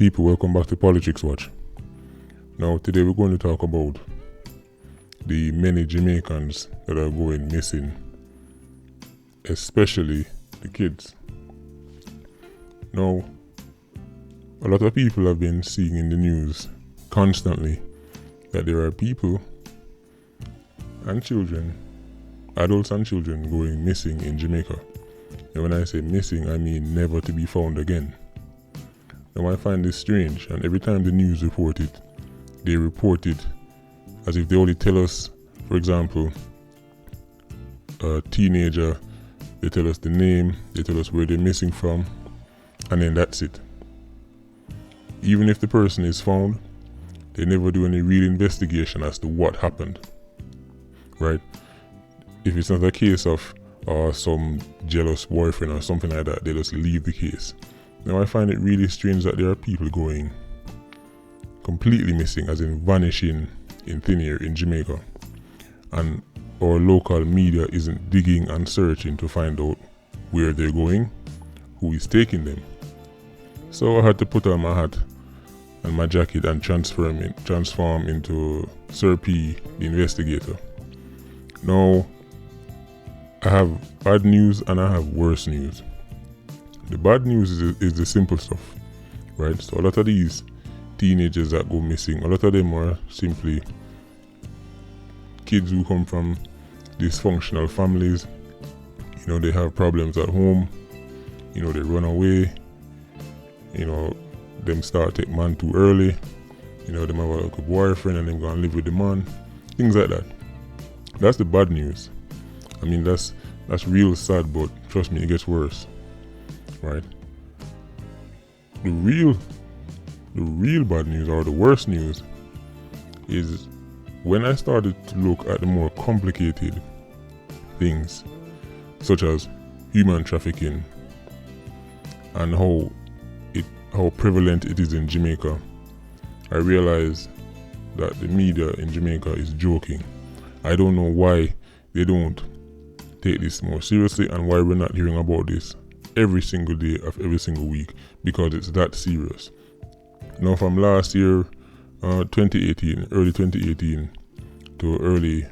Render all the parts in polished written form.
People, welcome back to Politics Watch. Now, today we're going to talk about the many Jamaicans that are going missing, especially the kids. Now, a lot of people have been seeing in the news constantly that there are people and children, adults and children, going missing in Jamaica. And when I say missing, I mean never to be found again. Now, I find this strange, and every time the news report it, they report it as if they only tell us, for example, a teenager, they tell us the name, they tell us where they're missing from, and then that's it. Even if the person is found, they never do any real investigation as to what happened, right? If it's not a case of some jealous boyfriend or something like that, they just leave the case. Now, I find it really strange that there are people going completely missing, as in vanishing in thin air in Jamaica, and our local media isn't digging and searching to find out where they're going, who is taking them. So I had to put on my hat and my jacket and transform into Sir P, the investigator. Now, I have bad news and I have worse news. The bad news is the simple stuff, right? So a lot of these teenagers that go missing, a lot of them are simply kids who come from dysfunctional families. You know, they have problems at home. You know, they run away. You know, them start take man too early. You know, them have a good boyfriend and them go and live with the man. Things like that. That's the bad news. I mean, that's real sad, but trust me, it gets worse. Right? The real bad news, or the worst news, is when I started to look at the more complicated things, such as human trafficking and how prevalent it is in Jamaica. I realized that the media in Jamaica is joking. I don't know why they don't take this more seriously and why we're not hearing about this every single day of every single week, because it's that serious. Now, from last year, 2018, early 2018 to the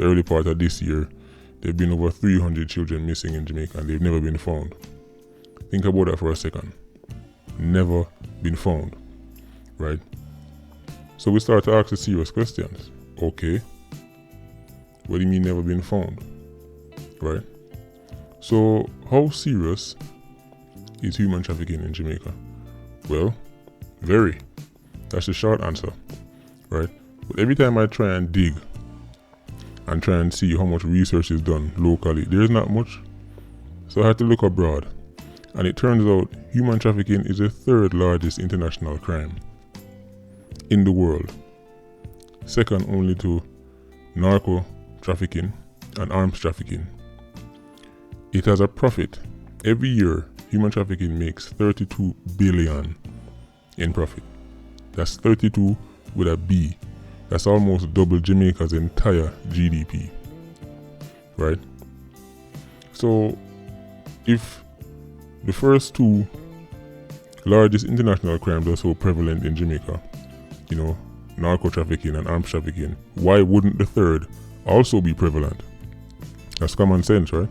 early part of this year, there have been over 300 children missing in Jamaica and they've never been found. Think about that for a second. Never been found, right? So we start to ask the serious questions. Okay, what do you mean never been found, right? So how serious is human trafficking in Jamaica? Well, very. That's the short answer, right? But every time I try and dig and try and see how much research is done locally, there's not much. So I had to look abroad. And it turns out human trafficking is the third largest international crime in the world, second only to narco trafficking and arms trafficking. It has a profit. Every year, human trafficking makes 32 billion in profit. That's 32 with a B. That's almost double Jamaica's entire GDP, right? So, if the first two largest international crimes are so prevalent in Jamaica, you know, narco trafficking and arms trafficking, why wouldn't the third also be prevalent? That's common sense, right?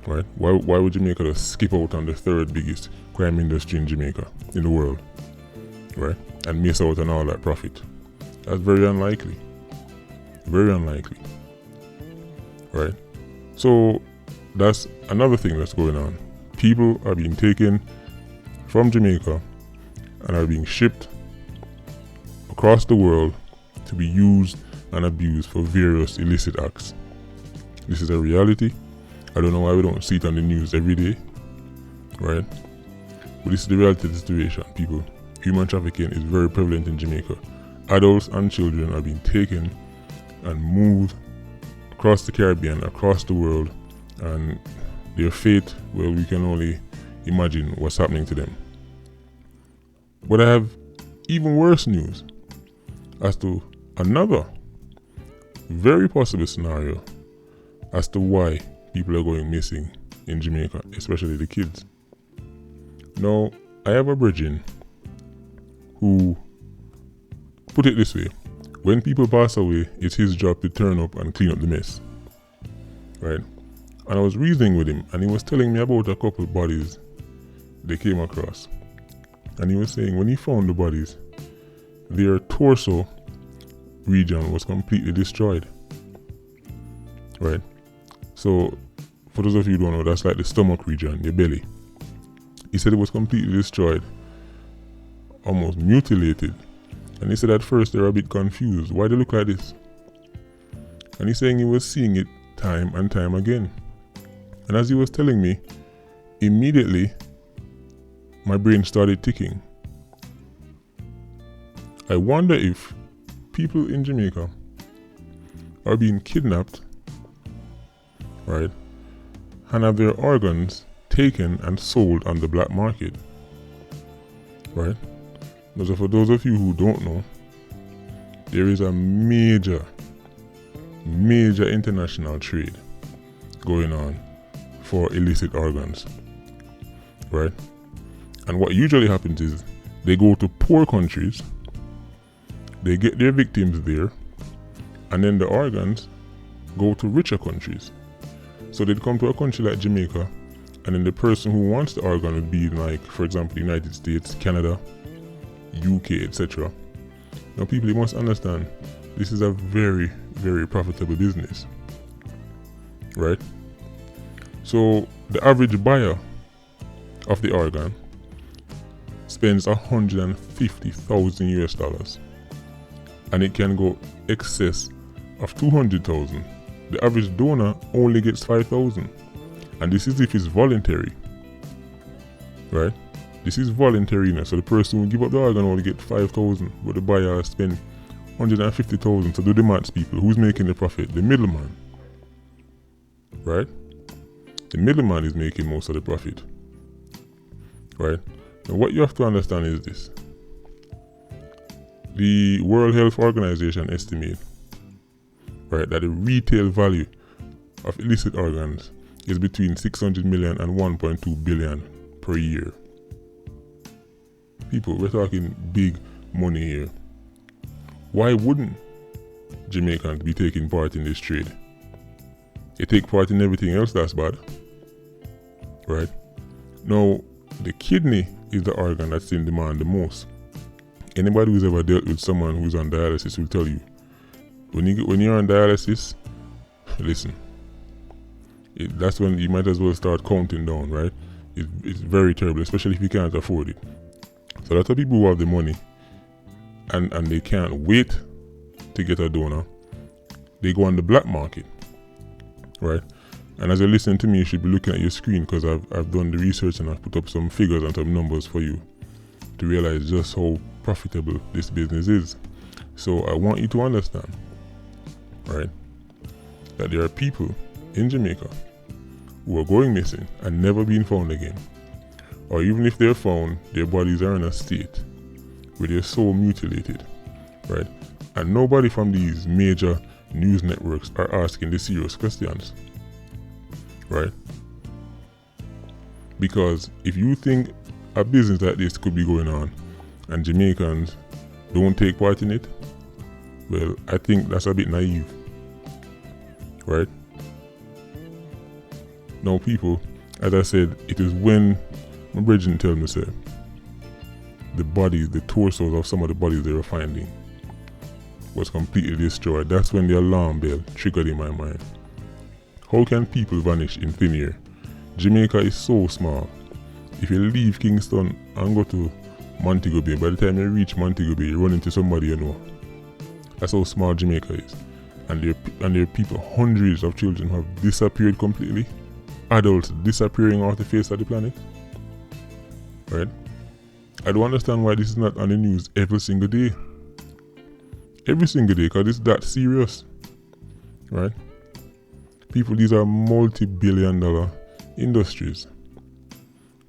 Right? Why would Jamaica just skip out on the third biggest crime industry in Jamaica, in the world, right? And miss out on all that profit? That's very unlikely. Very unlikely, right? So that's another thing that's going on. People are being taken from Jamaica and are being shipped across the world to be used and abused for various illicit acts. This is a reality. I don't know why we don't see it on the news every day, right? But this is the reality of the situation, people. Human trafficking is very prevalent in Jamaica. Adults and children are being taken and moved across the Caribbean, across the world, and their fate, well, we can only imagine what's happening to them. But I have even worse news as to another very possible scenario as to why people are going missing in Jamaica, especially the kids. Now, I have a brethren who, put it this way, when people pass away, it's his job to turn up and clean up the mess, right? And I was reasoning with him, and he was telling me about a couple bodies they came across. And he was saying when he found the bodies, their torso region was completely destroyed, right? So, for those of you who don't know, that's like the stomach region, your belly. He said it was completely destroyed, almost mutilated. And he said at first they were a bit confused. Why they look like this? And he's saying he was seeing it time and time again. And as he was telling me, immediately my brain started ticking. I wonder if people in Jamaica are being kidnapped, right, and have their organs taken and sold on the black market, right? So for those of you who don't know, there is a major international trade going on for illicit organs, right? And what usually happens is they go to poor countries, they get their victims there, and then the organs go to richer countries. So they'd come to a country like Jamaica, and then the person who wants the organ would be like, for example, the United States, Canada, UK, etc. Now people, you must understand, this is a very, very profitable business, right? So the average buyer of the organ spends $150,000 US, and it can go excess of 200,000. The average donor only gets 5,000, and this is if it's voluntary, right? This is voluntary, so the person who give up the organ only get 5,000, but the buyer spend 150,000. So do the maths, people. Who's making the profit? The middleman, right? The middleman is making most of the profit, right? Now what you have to understand is this. The World Health Organization estimate, right, that the retail value of illicit organs is between 600 million and 1.2 billion per year. People, we're talking big money here. Why wouldn't Jamaicans be taking part in this trade? They take part in everything else that's bad, right? Now, the kidney is the organ that's in demand the most. Anybody who's ever dealt with someone who's on dialysis will tell you, when you're on dialysis, listen, that's when you might as well start counting down, right? It's very terrible, especially if you can't afford it. So a lot of people who have the money and they can't wait to get a donor, they go on the black market, right? And as you're listening to me, you should be looking at your screen, because I've done the research and I've put up some figures and some numbers for you to realize just how profitable this business is. So I want you to understand, right, that there are people in Jamaica who are going missing and never being found again. Or even if they're found, their bodies are in a state where they're so mutilated, right? And nobody from these major news networks are asking the serious questions, right? Because if you think a business like this could be going on and Jamaicans don't take part in it, well, I think that's a bit naive, right? Now people, as I said, it is when my brethren tell me, say, the bodies, the torsos of some of the bodies they were finding was completely destroyed. That's when the alarm bell triggered in my mind. How can people vanish in thin air? Jamaica is so small. If you leave Kingston and go to Montego Bay, by the time you reach Montego Bay, you run into somebody you know. That's how small Jamaica is. And there are people, hundreds of children who have disappeared completely. Adults disappearing off the face of the planet. Right? I don't understand why this is not on the news every single day. Every single day, because it's that serious. Right? People, these are multi-billion-dollar industries.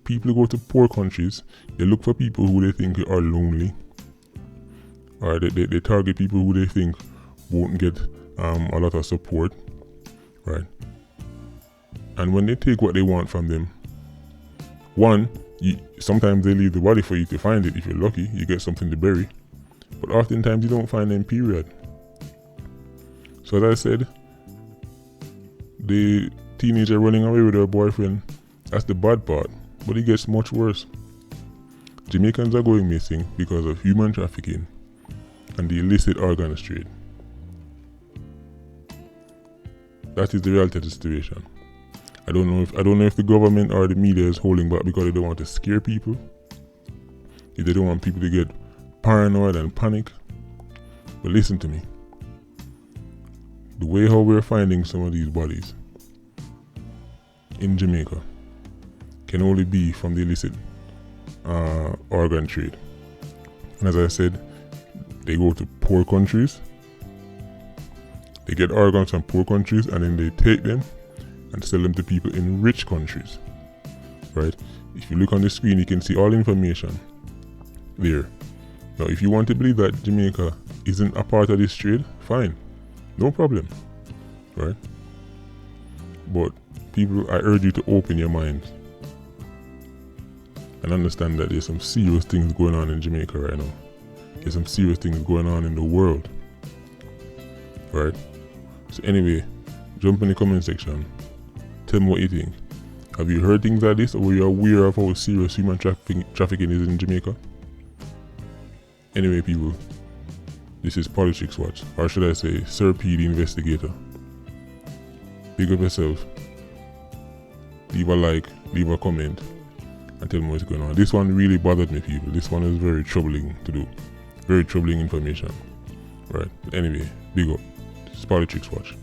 People go to poor countries, they look for people who they think are lonely. Or they target people who they think won't get a lot of support. Right? And when they take what they want from them, one, Sometimes they leave the body for you to find it. If you're lucky, you get something to bury. But oftentimes you don't find them, period. So as I said, the teenager running away with her boyfriend, that's the bad part. But it gets much worse. Jamaicans are going missing because of human trafficking and the illicit organs trade. That is the reality of the situation. I don't know if the government or the media is holding back because they don't want to scare people. If they don't want people to get paranoid and panic. But listen to me. The way how we're finding some of these bodies in Jamaica can only be from the illicit organ trade. And as I said, they go to poor countries. They get organs from poor countries and then they take them and sell them to people in rich countries. Right? If you look on the screen, you can see all information there. Now, if you want to believe that Jamaica isn't a part of this trade, fine. No problem. Right? But people, I urge you to open your minds and understand that there's some serious things going on in Jamaica right now. There's some serious things going on in the world. Right? So anyway, jump in the comment section. Tell me what you think. Have you heard things like this, or were you aware of how serious human trafficking is in Jamaica? Anyway, people, this is Politics Watch, or should I say, Sir P the Investigator. Big up yourself. Leave a like, leave a comment, and tell me what's going on. This one really bothered me, people. This one is very troubling to do. Very troubling information. Right. Anyway, big up. This is Politics Watch.